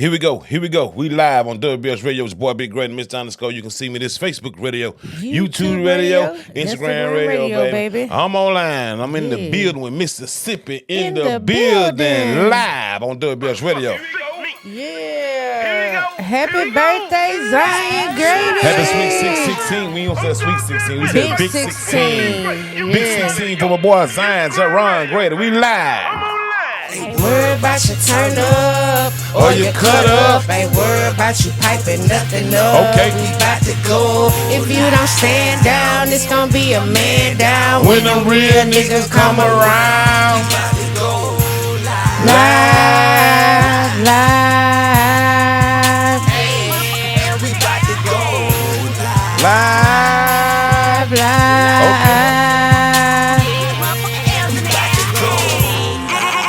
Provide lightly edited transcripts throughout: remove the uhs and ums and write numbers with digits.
Here we go. We live on WBS Radio. It's boy Big Great and Mr. Underscore. You can see me this Facebook radio, YouTube radio, Instagram radio, baby. I'm online. I'm in the building with Mississippi in the building. Live on WBS Radio. Yeah. Happy birthday, Zion Grady. Happy Sweet 16. We don't say Sweet 16. We said Big 16. Big 16 for my boy Zion Jaron Grady. We live. Ain't worried about you turn up or you cut up. Ain't worried about you piping nothing up. Okay. We about to go. If you don't stand down, it's gonna be a man down. When the real niggas come around. Live, live. And we about to go Live. Live.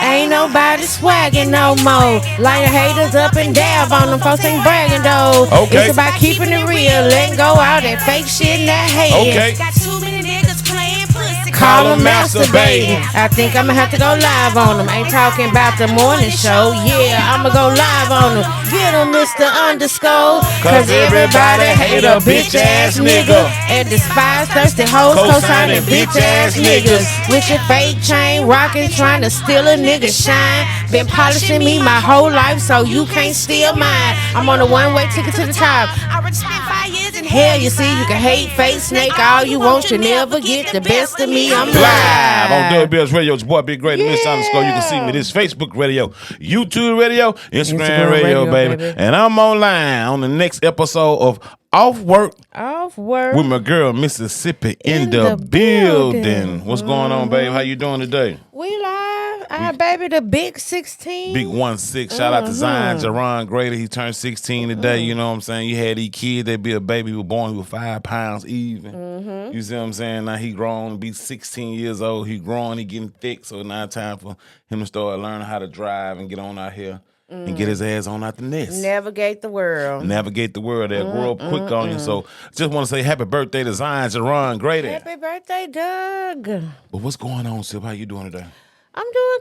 Ain't nobody swagging no more. Line your haters up and dab on them. Folks ain't bragging though. Okay. It's about keeping it real. Letting go all that fake shit and that hate. Okay. Got too many niggas playing pussy. Call them masturbating. I think I'ma have to go live on them. Ain't talking about the morning show. Yeah, I'ma go live on them. Get them, Mr. Underscore. Cause everybody hate a bitch ass nigga. And despise thirsty hoes, co-signing bitch ass niggas. With your fake chain rockin', trying to steal a nigga shine. Been polishing me my whole life, so you can't steal mine. I'm on a one-way ticket to the top. I already spent 5 years in Hell, you see, you can hate, fake, snake all you want. You never get the best of me. I'm Live live. on WBS Radio. It's boy Big Great and Mr. Underscore. You can see me this Facebook radio, YouTube radio, Instagram radio, baby. And I'm online on the next episode of Off Work Off work. with my girl Mississippi in the building. What's going on, babe? How you doing today? We live. Our baby, the big 16. Big 1-6. Shout out to Zion Jaron Grady. He turned 16 today. You know what I'm saying? You had these kids, they be a baby. He was born, he was 5 pounds even. You see what I'm saying? Now he grown, be 16 years old. He growing, he getting thick. So now it's time for him to start learning how to drive and get on out here and get his ass on out the nest. Navigate the world. Navigate the world. They'll grow up quick on you. So just want to say happy birthday to Zion Jaron Grady. Happy birthday, Doug. But what's going on, Sip? How you doing today? I'm doing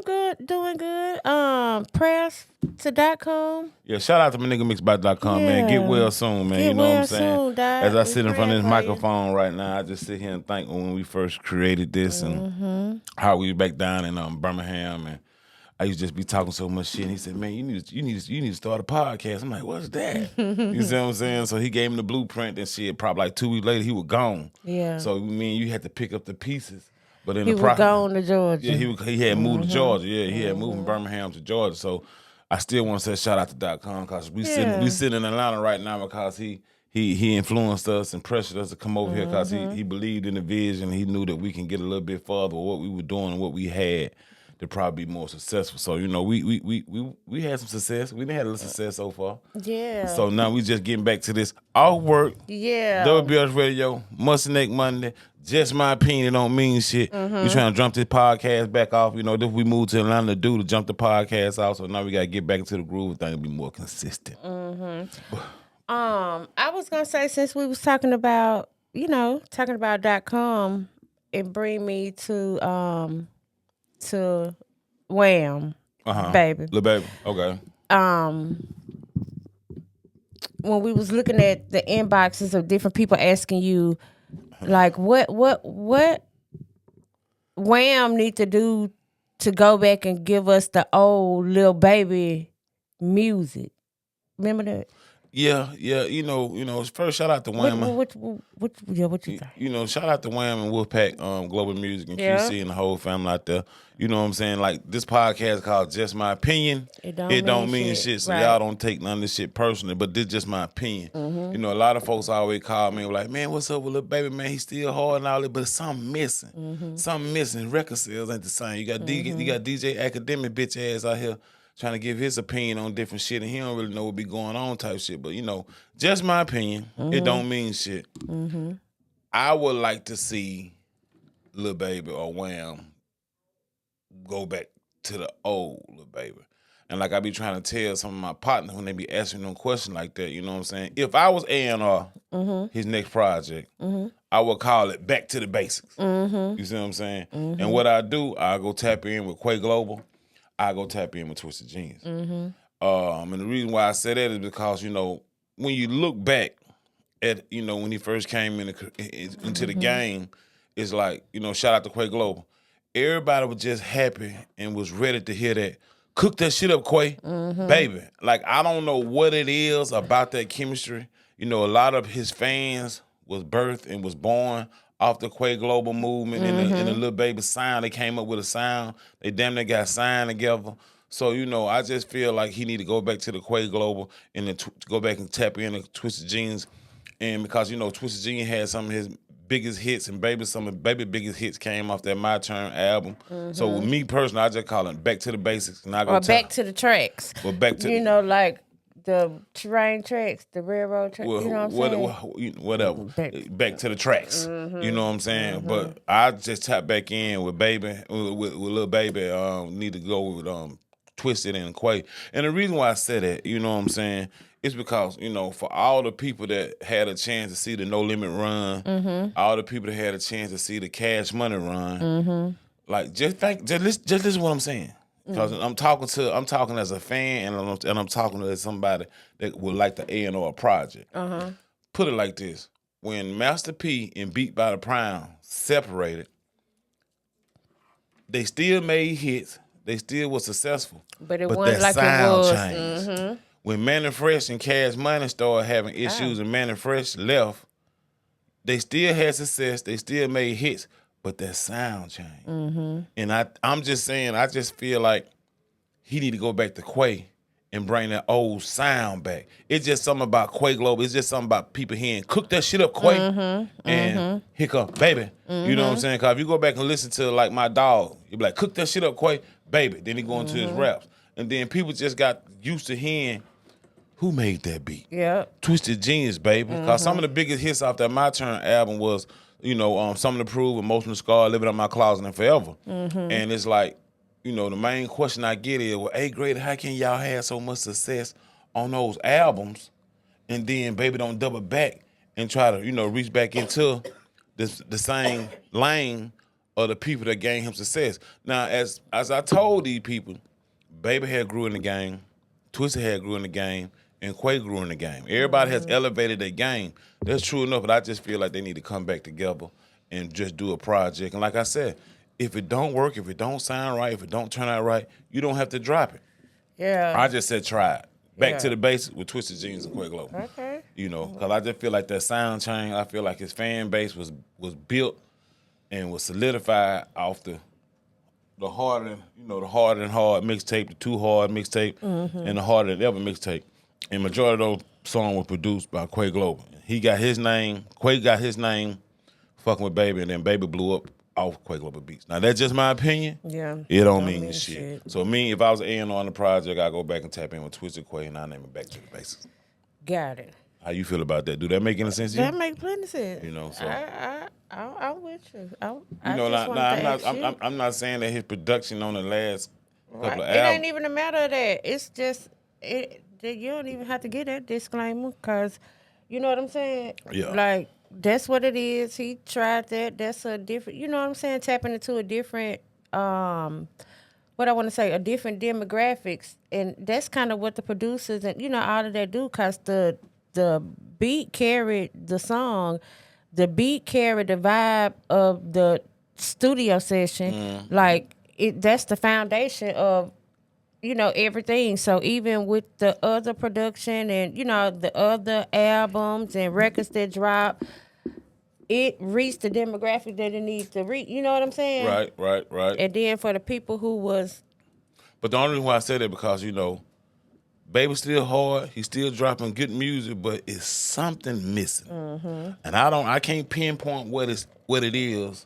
good. Doing good. Prayers.com. Yeah, shout out to my nigga mixbot.com, man. Get well soon, man. Get You know what I'm well saying? soon, Doc. As I We sit in front of this praying for you. microphone right now, I just sit here and think when we first created this and how we back down in Birmingham, and I used to just be talking so much shit. And he said, "Man, you need to start a podcast." I'm like, "What's that?" You see what I'm saying? So he gave me the blueprint and shit. Probably like 2 weeks later, he was gone. Yeah. So me and you had to pick up the pieces. But in He the was process, gone to Georgia. yeah, he had moved to Georgia. Yeah, he had moved from Birmingham to Georgia. So I still want to say shout out to .com because we sitting in Atlanta right now because he influenced us and pressured us to come over here because he believed in the vision. He knew that we can get a little bit further with what we were doing and what we had to probably be more successful. So you know we had some success. We didn't have a little success so far. Yeah. So now we just getting back to this off work. Yeah. WBS Radio, Mustang Monday. Just my opinion, it don't mean shit. We trying to jump this podcast back off. You know, this we moved to Atlanta to jump the podcast off. So now we got to get back into the groove. Thing to be more consistent. I was gonna say since we was talking about .com, it bring me to Wham, baby. Lil baby. Okay. When we was looking at the inboxes of different people asking you, like, what Wham need to do to go back and give us the old Lil Baby music? Remember that? Yeah. You know. First, shout out to Wham. What you think? You know, shout out to Wham and Wolfpack, Global Music and Yeah. QC and the whole family out there. You know what I'm saying? Like this podcast called Just My Opinion. It don't mean shit. So right. y'all don't take none of this shit personally, but this just my opinion. You know, a lot of folks always call me and like, "Man, what's up with Lil Baby, man? He's still hard and all that, but something missing. Something missing. Record sales ain't the same. You got DJ Academic bitch ass out here trying to give his opinion on different shit, and he don't really know what be going on type shit. But you know, just my opinion. It don't mean shit. I would like to see Lil Baby or Wham go back to the old Lil Baby. And like I be trying to tell some of my partners when they be asking them questions like that, you know what I'm saying? If I was A&R, his next project, I would call it Back to the Basics. You see what I'm saying? And what I do, I go tap in with Quay Global. I go tap in with Twisted Jeans. And the reason why I say that is because, when you look back at, when he first came into the game, it's like, shout out to Quay Global. Everybody was just happy and was ready to hear that. Cook that shit up, Quay. Baby. Like, I don't know what it is about that chemistry. A lot of his fans was birthed and was born off the Quay Global movement and the Lil Baby sound. They came up with a sound. They damn near got signed together. So, I just feel like he need to go back to the Quay Global and then go back and tap into Twisted Jeans. And because, Twisted Jeans had some of his biggest hits, and some of Baby biggest hits came off that My Turn album. So with me personally, I just call it back to the basics. And I go back to the tracks. Well, back to like the train tracks, the railroad tracks. You know what I'm saying? Whatever. Back to the tracks. You know what I'm saying? But I just tap back in with Baby, with Lil Baby. Need to go with Twisted and Quay. And the reason why I said that, you know what I'm saying, it's because, for all the people that had a chance to see the No Limit run, all the people that had a chance to see the Cash Money run, like just listen to what I'm saying. Because I'm talking as a fan, and I'm talking as somebody that would like to A&R a project. Put it like this: when Master P and Beat by the Pound separated, they still made hits. They still was successful. But it wasn't like it was. Changed. When Mannie Fresh and Cash Money started having issues and Mannie Fresh left, they still had success. They still made hits, but that sound changed. And I'm just saying, I just feel like he need to go back to Quay and bring that old sound back. It's just something about Quay Global. It's just something about people hearing, cook that shit up, Quay, and here come Baby. You know what I'm saying? Because if you go back and listen to, like, My Dog, you be like, cook that shit up, Quay, Baby. Then he go into his raps. And then people just got used to hearing, who made that beat? Yeah. Twisted Genius, baby. Because some of the biggest hits off that My Turn album was, Something to Prove, Emotional Scar, Living Up My Closet, and Forever. And it's like, the main question I get is, well, A Grade, how can y'all have so much success on those albums and then Baby don't double back and try to, reach back into the same lane of the people that gained him success? Now, as I told these people, Baby had grew in the game, Twisted had grew in the game, and Quay grew in the game. Everybody has elevated their game. That's true enough, but I just feel like they need to come back together and just do a project. And like I said, if it don't work, if it don't sound right, if it don't turn out right, you don't have to drop it. Yeah. I just said try it. Back to the basics with Twisted Jeans and Quay Global. Okay. Because I just feel like that sound change, I feel like his fan base was built and was solidified off the harder than hard mixtape, the Too Hard mixtape, and the Harder Than Ever mixtape. And majority of those songs were produced by Quay Global. He got his name, Quay got his name, fucking with Baby, and then Baby blew up off Quay Global beats. Now that's just my opinion. Yeah. It don't mean shit. So if I was an A&R on the project, I go back and tap in with Twisted Quay and I name it Back to the Basics. Got it. How you feel about that? Do that make any sense to you? That makes plenty sense. So I'm with you. I'm not saying that his production on the last couple of albums. It ain't even a matter of that. It's just you don't even have to get that disclaimer because you know what I'm saying. Yeah. Like that's what it is. He tried that. That's a different. You know what I'm saying. Tapping into a different. What I want to say, a different demographics, and that's kind of what the producers and all of that do, cause the beat carried the song, the beat carried the vibe of the studio session, like that's the foundation of everything. So even with the other production and the other albums and records that drop, it reached the demographic that it needs to reach. You know what I'm saying? Right. And then for the people who was... But the only reason why I say that because, Baby's still hard. He's still dropping good music, but it's something missing. And I can't pinpoint what it is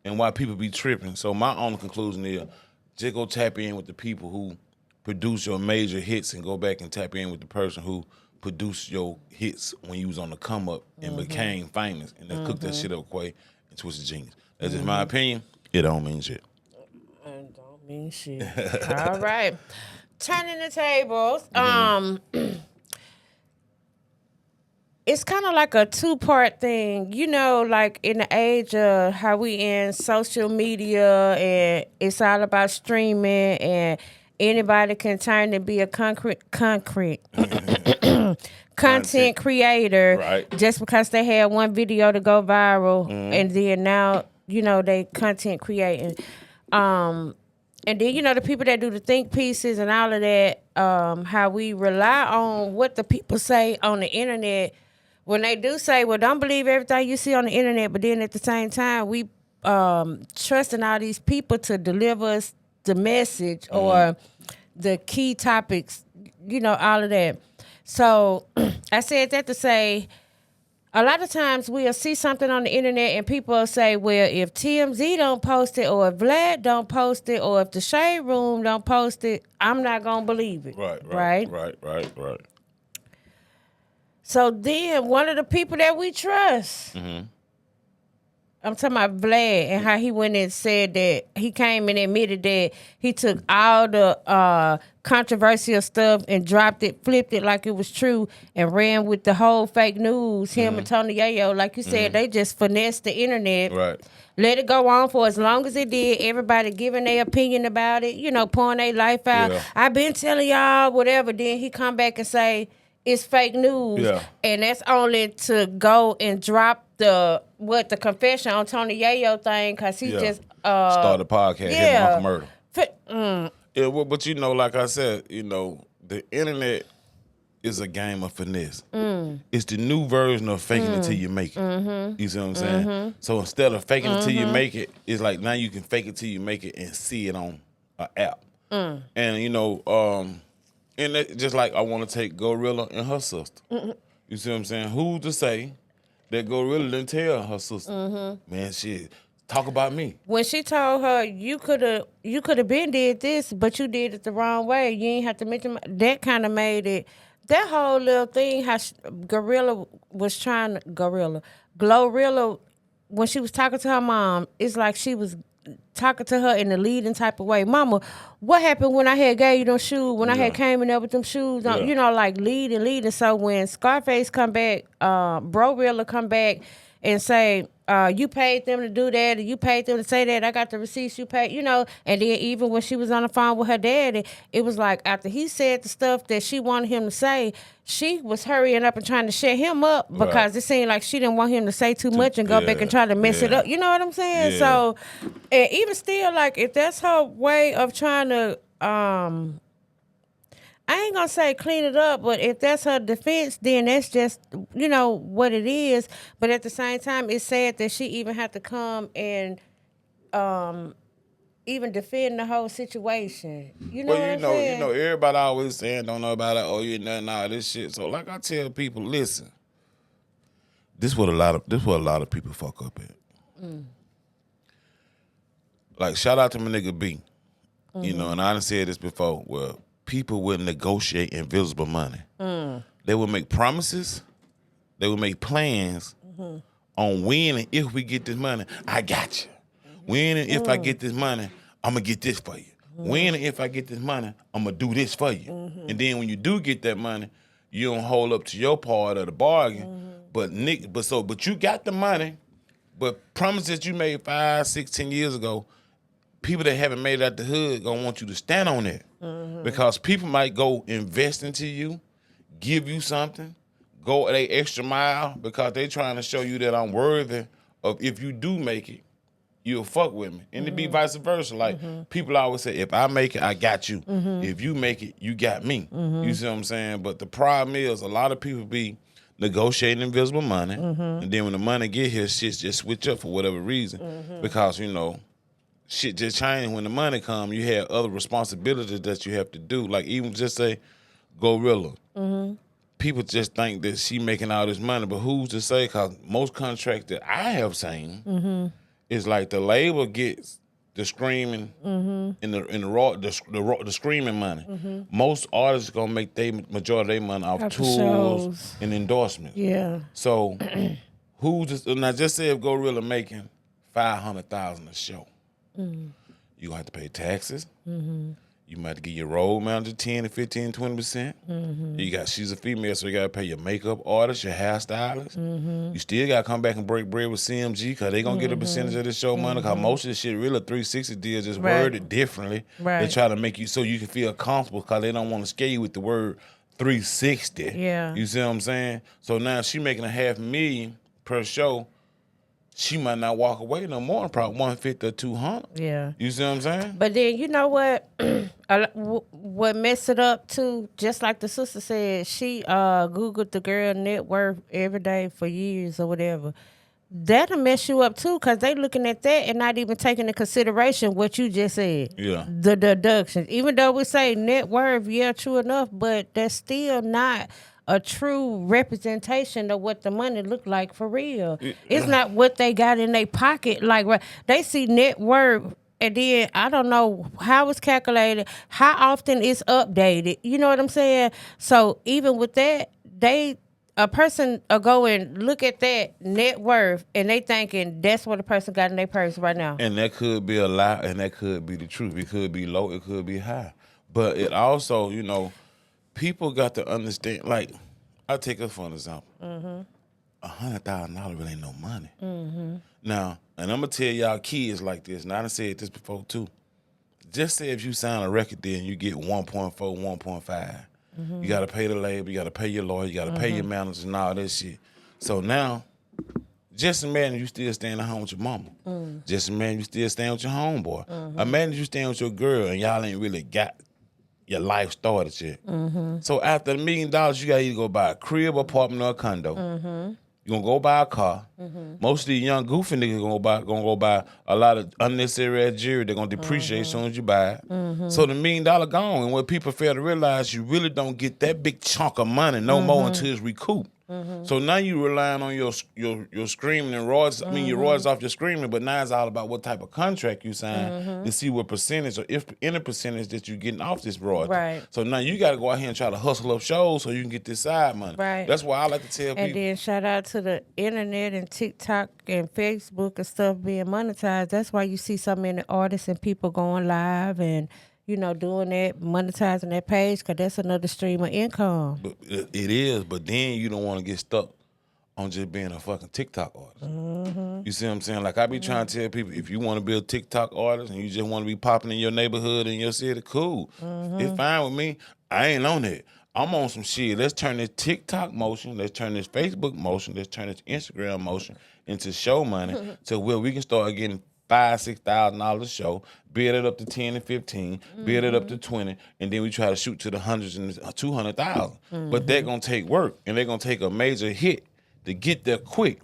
and why people be tripping. So my only conclusion is just go tap in with the people who produce your major hits and go back and tap in with the person who produced your hits when you was on the come up and became famous, and then cook that shit up, Quay, and Twisted Genius. That's just my opinion. It don't mean shit. It don't mean shit. All right. Turning the tables. It's kind of like a two-part thing. Like in the age of how we in social media and it's all about streaming and anybody can turn and be a concrete content creator Right. just because they had one video to go viral, and then now they content creating. And then the people that do the think pieces and all of that, how we rely on what the people say on the internet. When they do say, well, don't believe everything you see on the internet, but then at the same time, we trusting all these people to deliver us the message or the key topics, all of that. So I said that to say, a lot of times we'll see something on the internet and people will say, well, if TMZ don't post it, or if Vlad don't post it, or if the Shade Room don't post it, I'm not going to believe it. Right. So then one of the people that we trust, I'm talking about Vlad, and how he went and said that he came and admitted that he took all the controversial stuff and dropped it, flipped it like it was true, and ran with the whole fake news. Him and Tony Yayo, like you said, they just finessed the internet. Right. Let it go on for as long as it did. Everybody giving their opinion about it, pouring their life out. Yeah. I've been telling y'all whatever. Then he come back and say it's fake news. Yeah. And that's only to go and drop the confession on Tony Yayo thing, because he just started a podcast, Hidden Uncle Murder. Yeah, well, but like I said, the internet is a game of finesse. It's the new version of faking it till you make it. You see what I'm saying? So instead of faking it till you make it, it's like now you can fake it till you make it and see it on an app. And and that, just like I want to take Gorilla and her sister. You see what I'm saying? Who's to say that Gorilla didn't tell her sister, man, shit, talk about me. When she told her, you could have been did this, but you did it the wrong way. You ain't have to mention that. Kind of made it. That whole little thing, how Glorilla, when she was talking to her mom, it's like she was talking to her in the leading type of way. Mama, what happened when I had gave you them shoes, when I had came in there with them shoes on, like leading. So when Scarface come back, Bro-Rilla come back and say, you paid them to do that, and you paid them to say that, I got the receipts you paid, and then even when she was on the phone with her daddy, it was like after he said the stuff that she wanted him to say, she was hurrying up and trying to shut him up because it seemed like she didn't want him to say too much and go back and try to mess it up. You know what I'm saying? Yeah. So, and even still, like, if that's her way of trying to, I ain't gonna say clean it up, but if that's her defense, then that's just, what it is. But at the same time, it's sad that she even had to come and even defend the whole situation. What I'm saying? Everybody always saying don't know about it, you nothing, all this shit. So like I tell people, listen, this what a lot of people fuck up at. Like shout out to my nigga B. And I done said this before, well, people will negotiate invisible money. They will make promises. They will make plans on when and if we get this money. I got you. When and if I get this money, I'm going to get this for you. When and if I get this money, I'm going to do this for you. And then when you do get that money, you don't hold up to your part of the bargain. But you got the money, but promises you made 5, 6, 10 years ago, people that haven't made it out the hood gonna want you to stand on it. Because people might go invest into you, give you something, go an extra mile because they trying to show you that I'm worthy of, if you do make it, you'll fuck with me. And it be vice versa. Like people always say, if I make it, I got you. If you make it, you got me. You see what I'm saying? But the problem is a lot of people be negotiating invisible money, and then when the money get here, shit just switch up for whatever reason. Because, shit just changed. When the money come, you have other responsibilities that you have to do. Like even just say, Gorilla. People just think that she making all this money, but who's to say? Because most contracts that I have seen is like the label gets the screaming in the screaming money. Most artists gonna make their majority of their money off tours shows and endorsements. Yeah. So and I just say if Gorilla making $500,000 a show. You gonna have to pay taxes. You You might have to give your road manager 10 to 15, 20%. She's a female, so you got to pay your makeup artist, your hairstylist. You still got to come back and break bread with CMG because they going to get a percentage of the show money because most of the shit really 360 deals just Right. worded differently. Right. They try to make you so you can feel comfortable because they don't want to scare you with the word 360. Yeah. You see what I'm saying? So now she making $500,000 per show. She might not walk away no more than probably 150 or 200. Yeah. You see what I'm saying? But then you know what? What messed it up too? Just like the sister said, she Googled the girl net worth every day for years or whatever. That'll mess you up too, cause they looking at that and not even taking into consideration what you just said. Yeah. The deductions. Even though we say net worth, yeah, true enough, but that's still not a true representation of what the money look like for real. It's not what they got in their pocket. Like they see net worth, and then I don't know how it's calculated, how often it's updated. You know what I'm saying? So even with that, a person will go and look at that net worth, and they thinking that's what a person got in their purse right now. And that could be a lie, and that could be the truth. It could be low, it could be high. But it also, people got to understand, like, I'll take it for an example. $100,000 really ain't no money. Now, and I'm going to tell y'all kids like this, and I done said this before too. Just say if you sign a record deal and you get 1.4, 1.5, you got to pay the label, you got to pay your lawyer, you got to pay your manager and all that shit. So now, just imagine you still staying at home with your mama. Just imagine you still staying with your homeboy. Imagine you staying with your girl and y'all ain't really got your life started yet. So after $1 million, you got to either go buy a crib, apartment, or a condo. You're going to go buy a car. Most of these young goofy niggas going to go buy a lot of unnecessary ass jewelry. They're going to depreciate as soon as you buy it. So the $1 million gone. And what people fail to realize, you really don't get that big chunk of money no more until it's recouped. So now you relying on your screaming and royalties. I mean, your royalties off your screaming, but now it's all about what type of contract you sign to see what percentage or if any percentage that you're getting off this royalty. Right. So now you got to go out here and try to hustle up shows so you can get this side money. Right. That's why I like to tell And people. then shout out to the internet and TikTok and Facebook and stuff being monetized. That's why you see so many artists and people going live and, doing that, monetizing that page, because that's another stream of income. But it is, but then you don't want to get stuck on just being a fucking TikTok artist. You see what I'm saying? Like I be trying to tell people, if you want to be a TikTok artist and you just want to be popping in your neighborhood and your city, cool. It's fine with me. I ain't on that. I'm on some shit. Let's turn this TikTok motion, let's turn this Facebook motion, let's turn this Instagram motion into show money to where we can start getting $5,000-$6,000 a show, build it up to 10 and 15, build it up to 20, and then we try to shoot to the hundreds and 200,000. But they're gonna take work and they're gonna take a major hit to get there quick.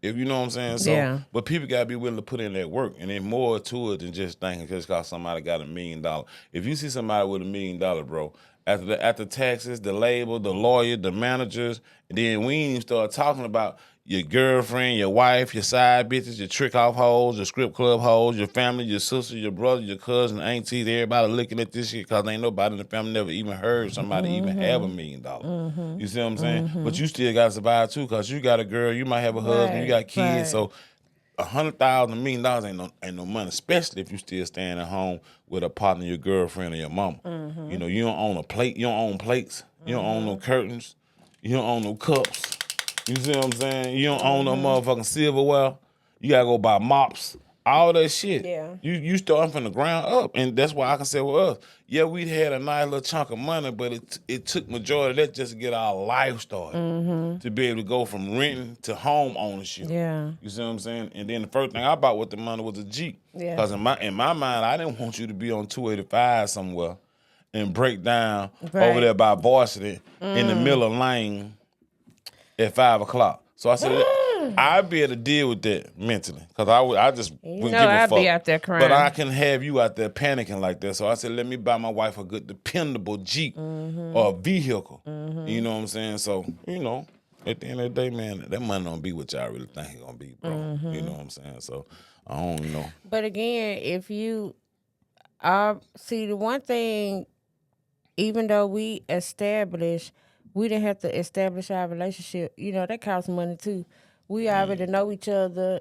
If you know what I'm saying? So Yeah. but people gotta be willing to put in that work, and then more to it than just thinking just cause somebody got $1 million. If you see somebody with $1 million, bro, after taxes, the label, the lawyer, the managers, and then we ain't even start talking about your girlfriend, your wife, your side bitches, your trick off hoes, your script club hoes, your family, your sister, your brother, your cousin, aunties, everybody looking at this shit because ain't nobody in the family never even heard somebody even have $1 million. You see what I'm saying? But you still got to survive too because you got a girl, you might have a husband, you got kids, so $100,000, $1 million ain't no money, especially if you still staying at home with a partner, your girlfriend, or your mama. You don't own a plate, you don't own plates, you don't own no curtains, you don't own no cups. You see what I'm saying? You don't own no motherfucking silverware. You gotta go buy mops, all that shit. Yeah. You starting from the ground up, and that's why I can say with us, yeah, we had a nice little chunk of money, but it took majority of that just to get our life started, to be able to go from renting to home ownership. Yeah. You see what I'm saying? And then the first thing I bought with the money was a Jeep. Yeah. Because in my mind, I didn't want you to be on 285 somewhere and break down over there by Varsity in the Miller Lane at 5 o'clock. So I said, I'd be able to deal with that mentally. Because I just wouldn't give a I'd fuck. be out there crying. But I can have you out there panicking like that. So I said, let me buy my wife a good, dependable Jeep or a vehicle. You know what I'm saying? So, at the end of the day, man, that money don't be what y'all really think it's going to be, bro. You know what I'm saying? So, I don't know. But again, if you are, see, the one thing, even though we didn't have to establish our relationship, that costs money too. We already know each other.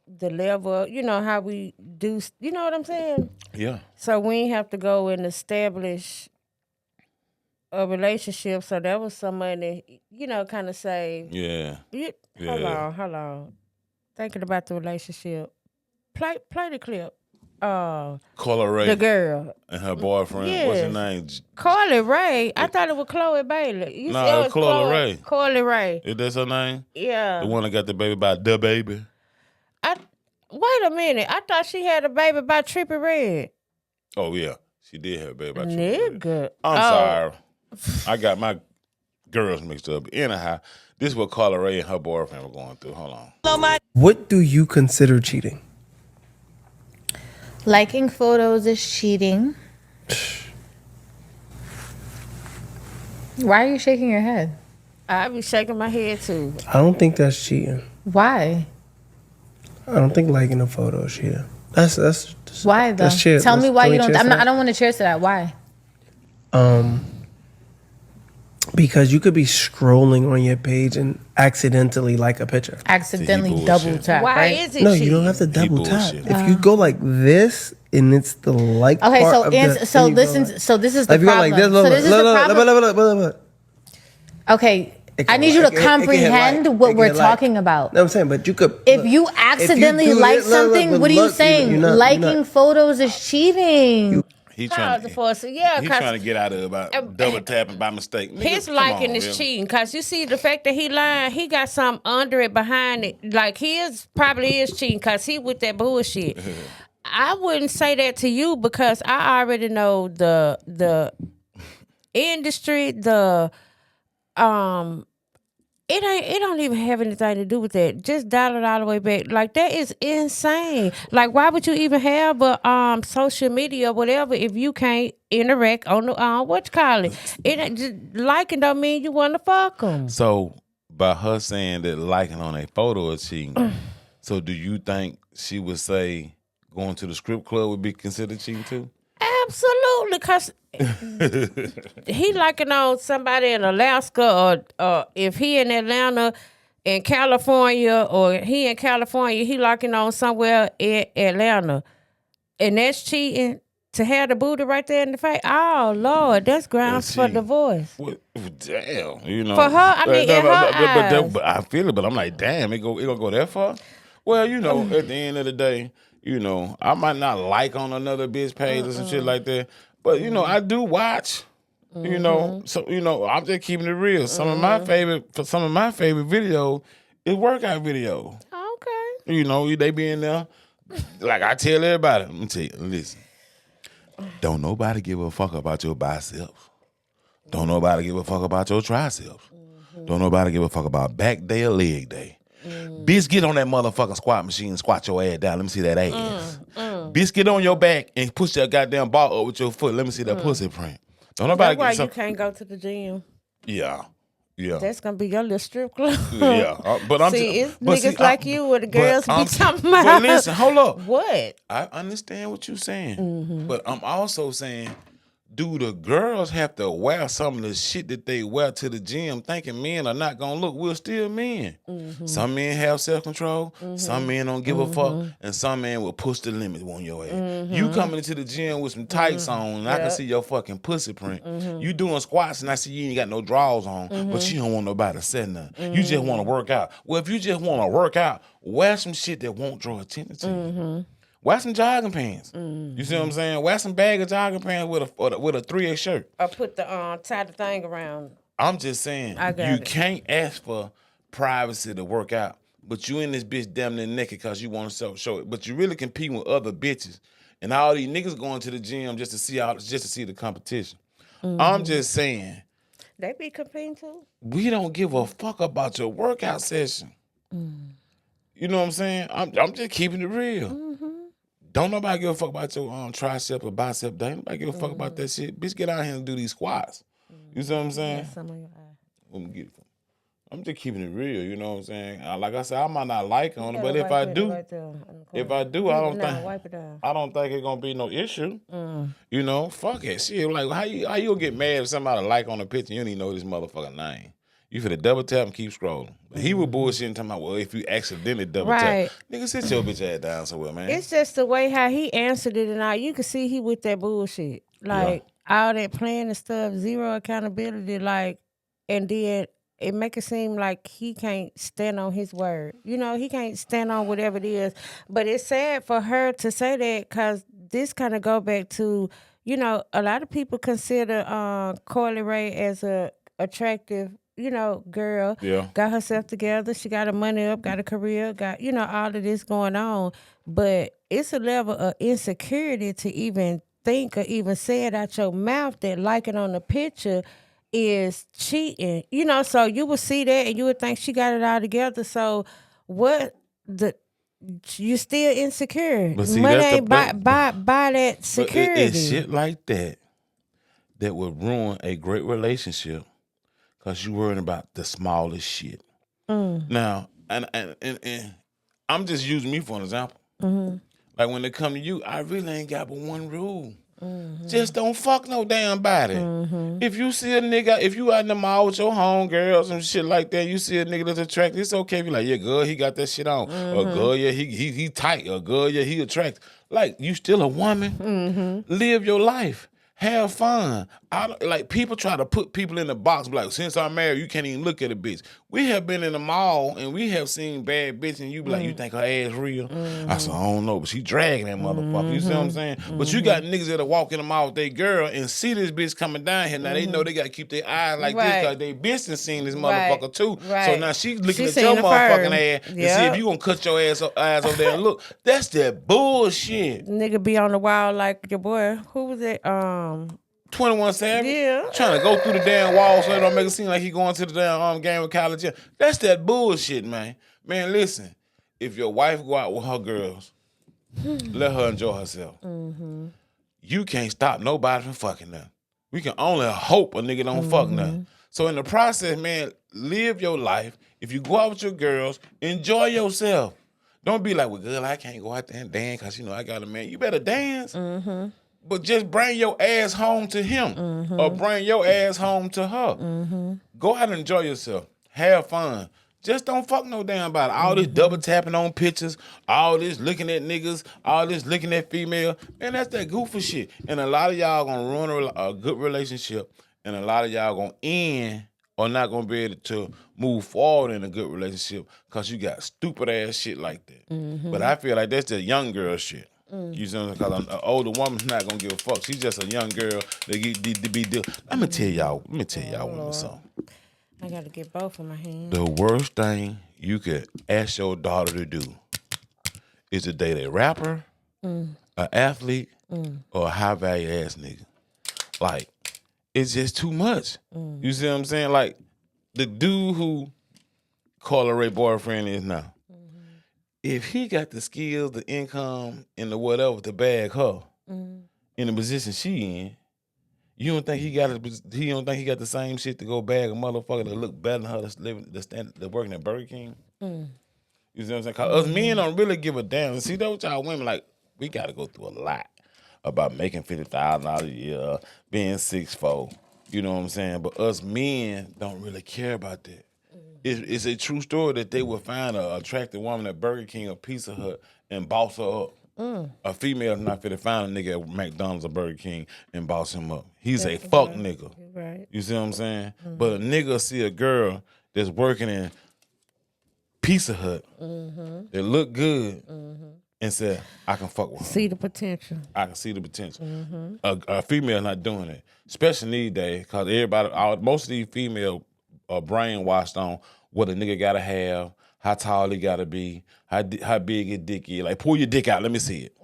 the level, you know, how we do, you know what I'm saying? Yeah. So we ain't have to go and establish a relationship. So that was some money, you know, kind of saved. Yeah. Hold on. Thinking about the relationship. Play the clip. Carla Ray The girl. and her boyfriend. Yes. What's his name? Carly Ray. I thought it was Chloe Bailey. You Nah, said it was Chloe Ray. Carly Ray. Is that her name? Yeah. The one that got the baby by the baby. Wait a minute. I thought she had a baby by Trippie Redd. Oh yeah, she did have a baby by Trippie Redd. Nigga. I'm sorry. I got my girls mixed up. Anyhow, this is what Carla Ray and her boyfriend were going through. Hold on. What do you consider cheating? Liking photos is cheating. Why are you shaking your head? I be shaking my head too. I don't think that's cheating. Why? I don't think liking a photo is cheating. That's Why though? That's cheating. Tell me why Can we you don't. cheers to I that? don't want to cheers to that. Why? Because you could be scrolling on your page and accidentally like a picture. Accidentally bullshit. double tap. Why right? is it No, cheating? you don't have to double tap. bullshit. If you go like this and it's the like Okay, part so of the, so then you go listen. like- So this is the if you go problem. like this, So this is the problem. look. Okay, It I can- need you it to can- it can hit comprehend like. what It we're can hit like. talking about. No, I'm saying, but you could. If you accidentally do like this- look, something, but what are you look, saying? you're not- Liking you're not- photos is cheating. He Cause trying the to. force. Yeah, He cause trying to get out of it about double tapping by mistake. Nigga, his come liking on, is really. cheating. Cause you see the fact that he lying, he got something under it, behind it. Like his probably is cheating. Cause he with that bullshit. I wouldn't say that to you because I already know the industry. It don't even have anything to do with that. Just dial it all the way back. Like that is insane. Like why would you even have a social media or whatever if you can't interact on the what you call it? It ain't just liking don't mean you want to fuck them. So by her saying that liking on a photo is cheating, so do you think she would say going to the strip club would be considered cheating too? Absolutely, cause he liking on somebody in Alaska or if he in Atlanta, in California, or he in California, he liking on somewhere in Atlanta, and that's cheating. To have the booty right there in the face, oh Lord, that's grounds for cheating. divorce. What, damn, you know. For her, I mean, in her eyes. but I feel it. But I'm like, damn, it gonna go that far. Well, you know, at the end of the day, you know, I might not like on another bitch page or some shit like that, but you know, I do watch. You know, so you know, I'm just keeping it real. Some of my favorite videos is workout videos. Okay. You know, they be in there. Like I tell everybody, let me tell you, listen. Don't nobody give a fuck about your biceps. Don't nobody give a fuck about your triceps. Don't nobody give a fuck about back day or leg day. Bitch, get on that motherfucking squat machine and squat your ass down. Let me see that ass. Bitch, get on your back and push that goddamn ball up with your foot. Let me see that pussy print. Don't nobody That's why get some. you can't go to the gym. Yeah. That's gonna be your little strip club. Yeah. But I'm see, just, it's but niggas see, like you where the girls be talking about. But listen, hold up. What? I understand what you're saying, but I'm also saying, do the girls have to wear some of the shit that they wear to the gym thinking men are not gonna look? We're still men. Some men have self-control, some men don't give a fuck, and some men will push the limit on your ass. You coming into the gym with some tights on, and I can see your fucking pussy print. You doing squats, and I see you ain't got no drawers on, but you don't want nobody to say nothing. You just want to work out. Well, if you just want to work out, wear some shit that won't draw attention to you. Wear some jogging pants. You see what I'm saying? Wear some bag of jogging pants with a 3X shirt. Or put the tie the thing around. I'm just saying, I got you it. can't ask for privacy to work out, but you in this bitch damn near naked because you want to show it. But you really competing with other bitches, and all these niggas going to the gym just to see the competition. I'm just saying, They be competing too. we don't give a fuck about your workout session. You know what I'm saying? I'm just keeping it real. Don't nobody give a fuck about your tricep or bicep day. Nobody give a fuck about that shit. Bitch, get out here and do these squats. You see what I'm saying? Some of your eye. Let me get it. I'm just keeping it real. You know what I'm saying? Like I said, I might not like on it, but if I do, I wipe it down. don't think it's gonna be no issue. You know, fuck it, shit. Like how you gonna get mad if somebody like on a picture and you don't even know this motherfucker name? You finna double tap and keep scrolling. But he was bullshitting talking about, well, if you accidentally double Right. tap. Nigga, sit your bitch ass down somewhere, man. It's just the way how he answered it, and all you can see he with that bullshit, like all that playing and stuff, zero accountability, like, and then it make it seem like he can't stand on his word. You know, he can't stand on whatever it is. But it's sad for her to say that because this kind of go back to, you know, a lot of people consider Coily Ray as a attractive, you know, girl. Yeah. Got herself together. She got her money up, got a career, got, you know, all of this going on. But it's a level of insecurity to even think or even say it out your mouth that liking on the picture is cheating. You know, so you would see that and you would think she got it all together. So what the you still insecure. But see, Money that's the- ain't buy that- that But security. it's shit like that that would ruin a great relationship because you worrying about the smallest shit. Now, and I'm just using me for an example. Like when it come to you, I really ain't got but one rule. Just don't fuck no damn body. If you see a nigga, if you out in the mall with your homegirls and shit like that, you see a nigga that's attractive, it's okay if you like, yeah, girl, he got that shit on. Or girl, yeah, he tight. Or girl, yeah, he attractive. Like, you still a woman. Live your life. Have fun. Like, people try to put people in the box. Like, since I'm married, you can't even look at a bitch. We have been in the mall and we have seen bad bitch, and you be like, you think her ass real? I said, I don't know, but she dragging that motherfucker. You see what I'm saying? But you got niggas that'll walk in the mall with their girl and see this bitch coming down here. Now they know they got to keep their eyes like this because they bitch done seen this motherfucker too. So Right. now she looking She at seen your the motherfucking fur. ass and see if you gonna cut your eyes over there and look. That's that bullshit. Nigga be on the wall like your boy. Who was it? 21 Savage. Yeah. Trying to go through the damn wall so it don't make it seem like he going to the damn game with college. That's that bullshit, man. Man, listen. If your wife go out with her girls, let her enjoy herself. You can't stop nobody from fucking them. We can only hope a nigga don't fuck nothing. So in the process, man, live your life. If you go out with your girls, enjoy yourself. Don't be like, well, girl, I can't go out there and dance because, you know, I got a man. You better dance. But just bring your ass home to him or bring your ass home to her. Go out and enjoy yourself. Have fun. Just don't fuck no damn body. All this double tapping on pictures, all this looking at niggas, all this looking at female. Man, that's that goofy shit. And a lot of y'all gonna ruin a good relationship, and a lot of y'all gonna end or not gonna be able to move forward in a good relationship because you got stupid ass shit like that. But I feel like that's the young girl shit. You see what I'm saying? Because an older woman's not gonna give a fuck. She's just a young girl that get to be deal. Let me tell y'all women something. I gotta get both of my hands. The worst thing you could ask your daughter to do is to date a rapper, an athlete, or a high value ass nigga. Like, it's just too much. You see what I'm saying? Like, the dude who Coily Ray boyfriend is now. If he got the skills, the income, and the whatever to bag her in the position she in, you don't think he got the same shit to go bag a motherfucker that look better than her that's working at Burger King? You see what I'm saying? Cause us men don't really give a damn. See, those y'all women, like, we gotta go through a lot about making $50,000 a year, being 6'4". You know what I'm saying? But us men don't really care about that. It's a true story that they would find an attractive woman at Burger King or Pizza Hut and boss her up. A female not fit to find a nigga at McDonald's or Burger King and boss him up. He's a fuck nigga. Right. You see what I'm saying? But a nigga see a girl that's working in Pizza Hut that look good and say, I can fuck with her. See the potential. I can see the potential. A female not doing it, especially these days, because most of these females are brainwashed on what a nigga gotta have, how tall he gotta be, how big his dick is. Like, pull your dick out, let me see it.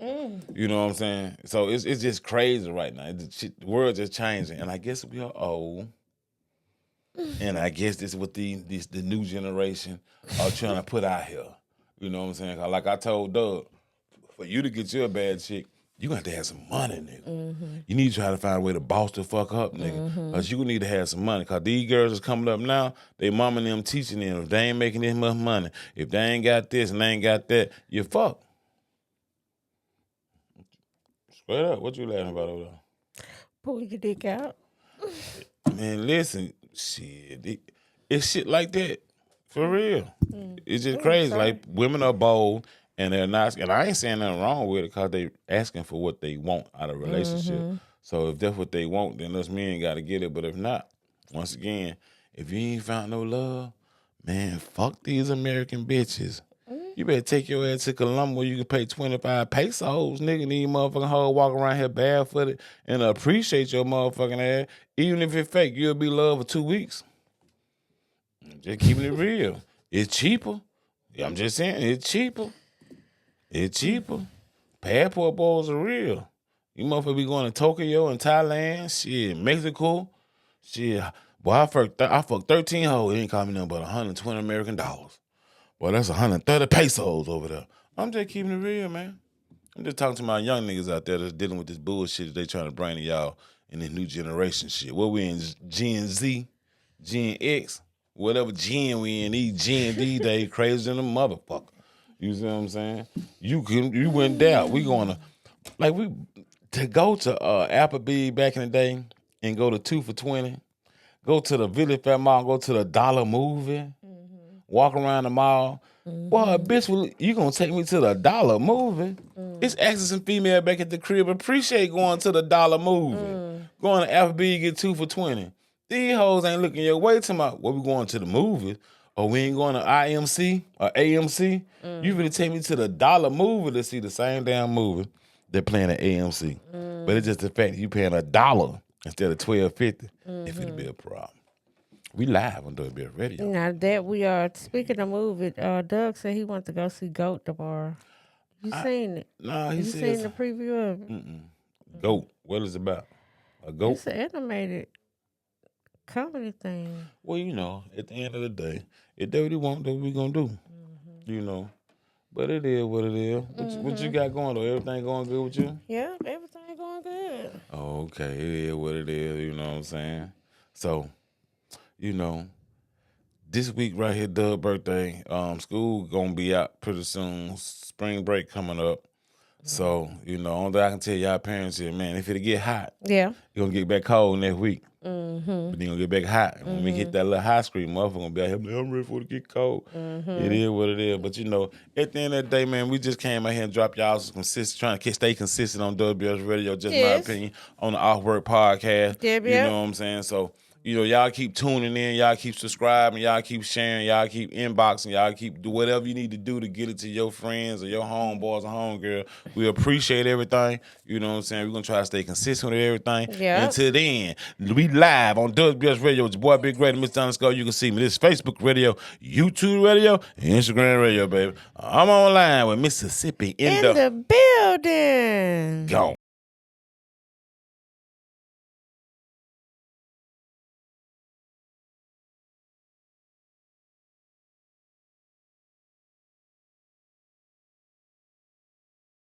You know what I'm saying? So it's just crazy right now. The world's just changing, and I guess we are old. And I guess this is what the new generation are trying to put out here. You know what I'm saying? 'Cause like I told Doug, for you to get you a bad chick, you gonna have to have some money, nigga. You need to try to find a way to boss the fuck up, nigga. Cause you gonna need to have some money. Cause these girls is coming up now, they mama and them teaching them if they ain't making this much money, if they ain't got this and they ain't got that, you fuck. Straight up, what you laughing about over there? Pull your dick out. Man, listen, shit. It's shit like that. For real. It's just crazy. Like, women are bold and they're not, and I ain't saying nothing wrong with it because they asking for what they want out of a relationship. So if that's what they want, then us men got to get it. But if not, once again, if you ain't found no love, man, fuck these American bitches. You better take your ass to Columbus where you can pay 25 pesos. Nigga, these motherfucking hoes walk around here barefooted and appreciate your motherfucking ass. Even if it's fake, you'll be loved for 2 weeks. Just keeping it real. It's cheaper. I'm just saying, it's cheaper. It's cheaper. Passport balls are real. You motherfuckers be going to Tokyo and Thailand, shit, Mexico. Shit, boy, I fucked 13 hoes. It ain't cost me nothing but 120 American dollars. Boy, that's 130 pesos over there. I'm just keeping it real, man. I'm just talking to my young niggas out there that's dealing with this bullshit that they trying to bring to y'all in this new generation shit. What we in, Gen Z, Gen X, whatever gen we in, these Gen D days crazy than a motherfucker. You see what I'm saying? You went down. We going to go to Applebee's back in the day and go to 2 for $20. Go to the Village Fair Mall, go to the Dollar Movie, walk around the mall. Boy, bitch, you gonna take me to the Dollar Movie? It's actually some female back at the crib appreciate going to the Dollar Movie. Going to Applebee's, get 2 for $20. These hoes ain't looking your way to what we going to the movies. Or we ain't going to IMC or AMC. You really take me to the Dollar Movie to see the same damn movie they're playing at AMC. But it's just the fact that you paying $1 instead of $12.50. If it'll be a problem. We live on WBS Radio. Now that we are speaking of movie, Doug said he wants to go see Goat tomorrow. You seen it? No, he You says seen the preview of it? goat. What is it about? A goat? It's an animated comedy thing. Well, you know, at the end of the day, if they really want, that's what we gonna do. You know. But it is what it is. What you got going though? Everything going good with you? Yeah, everything going good. Oh, okay. It is what it is, you know what I'm saying? So, you know, this week right here, Doug's birthday. School gonna be out pretty soon. Spring break coming up. So, you know, only thing I can tell y'all parents here, man, if it get hot, Yeah. it's gonna get back cold next week. But then gonna get back hot. When we hit that little high screen, motherfucker gonna be out here, I'm ready for it to get cold. It is what it is. But you know, at the end of the day, man, we just came out here and dropped y'all some trying to stay consistent on WBS Radio, just my opinion, on the Off Work Podcast. Yep, you know what I'm saying? So, you know, y'all keep tuning in, y'all keep subscribing, y'all keep sharing, y'all keep inboxing, y'all keep do whatever you need to do to get it to your friends or your homeboys or homegirl. We appreciate everything. You know what I'm saying? We're going to try to stay consistent with everything. Yep. Until then, we live on WBS Radio with your boy Big Red and Mr. Underscore. You can see me. This is Facebook Radio, YouTube Radio, and Instagram Radio, baby. I'm online with Mississippi in the building. Gone.